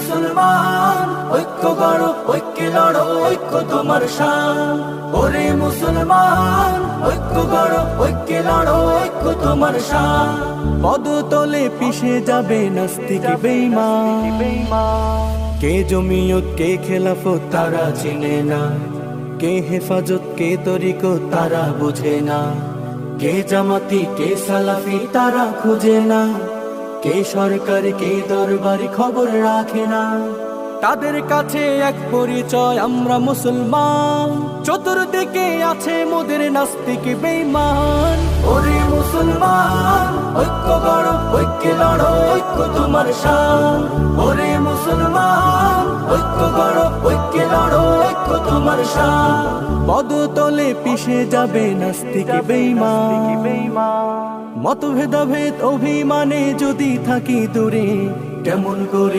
মুসলমান ঐক্য গড়ো, ঐক্যে লড়ো, ঐক্য তোমার শান। ওরে মুসলমান ঐক্য গড়ো, ঐক্যে লড়ো, ঐক্য তোমার শান। পদতলে পিষে যাবে নাস্তিক বেঈমান। কে জমিয়ত কে খেলাফত তারা চিনে না, কে হেফাজত কে তরিকত তারা বুঝে না, কে জামাতি কে সালাফি তারা খুঁজে না, কে সরকার কে দরবারি খবর রাখে না। তাদের কাছে এক পরিচয় আমরা মুসলমান, চতুর্দিকে আছে মোদের নাস্তিক বেঈমান। ওরে মুসলমান ঐক্য গড়ো, ঐক্যে লড়ো, ঐক্য তোমার শান। ওরে মুসলমান ঐক্য গড়ো, ঐক্যে লড়ো, ঐক্য তোমার শান। পদতলে পিষে যাবে নাস্তিক বেঈমান। মতভেদাভেদ অভিমানে যদি থাকি দূরে, কেমন করে